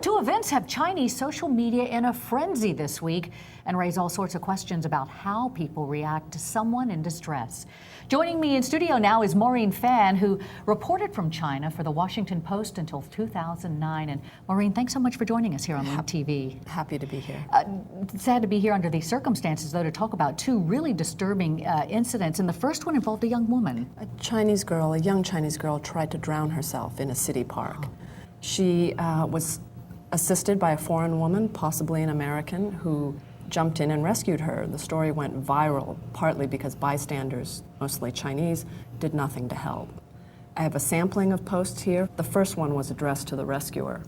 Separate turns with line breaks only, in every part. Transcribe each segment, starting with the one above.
Two events have Chinese social media in a frenzy this week and raise all sorts of questions about how people react to someone in distress. Joining me in studio now is Maureen Fan, who reported from China for the Washington Post until 2009. And Maureen, thanks so much for joining us here on Link TV.
Happy to be here.
Sad to be here under these circumstances, though, to talk about two really disturbing incidents. And the first one involved a young woman.
A young Chinese girl, tried to drown herself in a city park. Oh. She was assisted by a foreign woman, possibly an American, who jumped in and rescued her. The story went viral, partly because bystanders, mostly Chinese, did nothing to help. I have a sampling of posts here. The first one was addressed to the rescuer.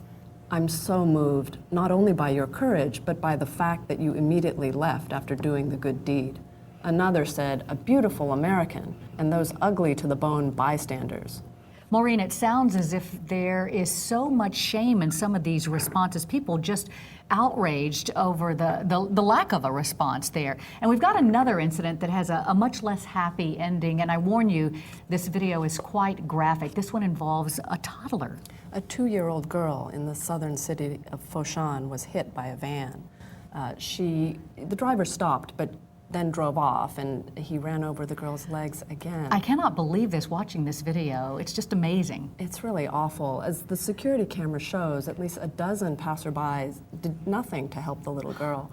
I'm so moved, not only by your courage, but by the fact that you immediately left after doing the good deed. Another said, a beautiful American, and those ugly to the bone bystanders.
Maureen, it sounds as if there is so much shame in some of these responses. People just outraged over the lack of a response there. And we've got another incident that has a much less happy ending. And I warn you, this video is quite graphic. This one involves a toddler.
A 2-year-old girl in the southern city of Foshan was hit by a van. The driver stopped, but then drove off, and he ran over the girl's legs again.
I cannot believe this watching this video. It's just amazing.
It's really awful. As the security camera shows, at least a dozen passerbys did nothing to help the little girl.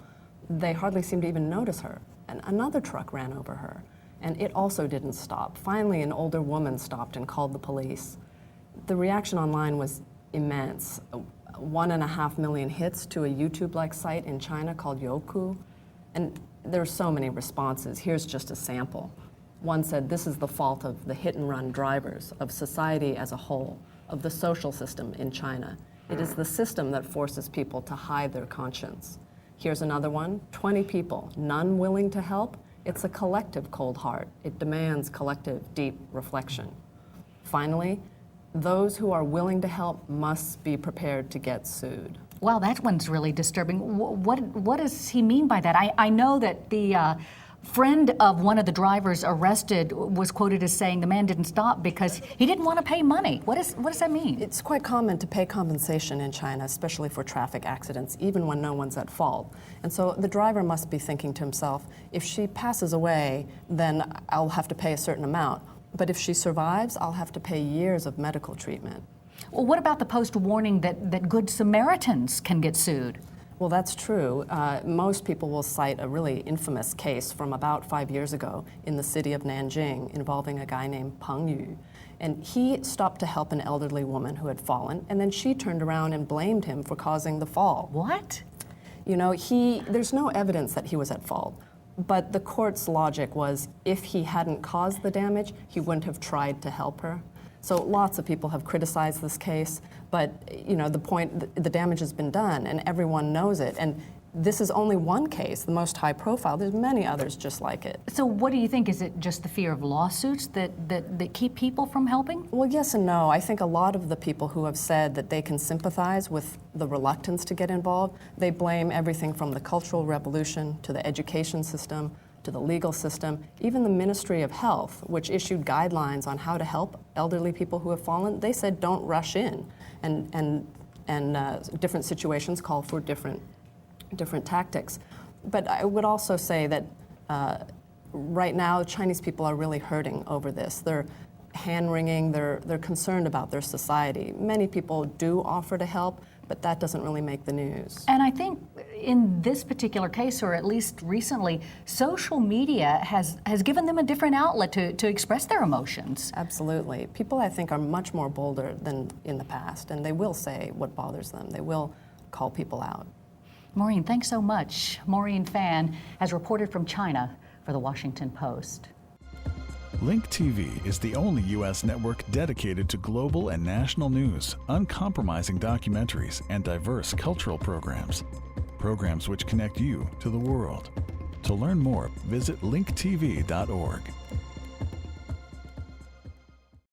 They hardly seemed to even notice her. And another truck ran over her, and it also didn't stop. Finally, an older woman stopped and called the police. The reaction online was immense. 1.5 million hits to a YouTube-like site in China called Youku. And there are so many responses. Here's just a sample. One said, this is the fault of the hit-and-run drivers, of society as a whole, of the social system in China. It is the system that forces people to hide their conscience. Here's another one, 20 people, none willing to help. It's a collective cold heart. It demands collective deep reflection. Finally, those who are willing to help must be prepared to get sued.
Wow, that one's really disturbing. What does he mean by that? I know that the friend of one of the drivers arrested was quoted as saying the man didn't stop because he didn't want to pay money. What does that mean?
It's quite common to pay compensation in China, especially for traffic accidents, even when no one's at fault. And so the driver must be thinking to himself, if she passes away, then I'll have to pay a certain amount. But if she survives, I'll have to pay years of medical treatment.
Well, what about the post warning that Good Samaritans can get sued?
Well, that's true. Most people will cite a really infamous case from about 5 years ago in the city of Nanjing involving a guy named Peng Yu. And he stopped to help an elderly woman who had fallen, and then she turned around and blamed him for causing the fall.
What?
You know, there's no evidence that he was at fault. But the court's logic was if he hadn't caused the damage, he wouldn't have tried to help her. So lots of people have criticized this case, but you know, the damage has been done and everyone knows it. And this is only one case, the most high profile. There's many others just like it.
So what do you think? Is it just the fear of lawsuits that keep people from helping?
Well, yes and no. I think a lot of the people who have said that they can sympathize with the reluctance to get involved, they blame everything from the Cultural Revolution to the education system, to the legal system, even the Ministry of Health, which issued guidelines on how to help elderly people who have fallen. They said don't rush in, and different situations call for different tactics. But I would also say that right now Chinese people are really hurting over this. They're hand-wringing, they're concerned about their society. Many people do offer to help, but that doesn't really make the news.
And I think in this particular case, or at least recently, social media has given them a different outlet to express their emotions.
Absolutely. People, I think, are much more bolder than in the past, and they will say what bothers them. They will call people out.
Maureen, thanks so much. Maureen Fan has reported from China for the Washington Post.
Link TV is the only U.S. network dedicated to global and national news, uncompromising documentaries, and diverse cultural programs. Programs which connect you to the world. To learn more, visit linktv.org.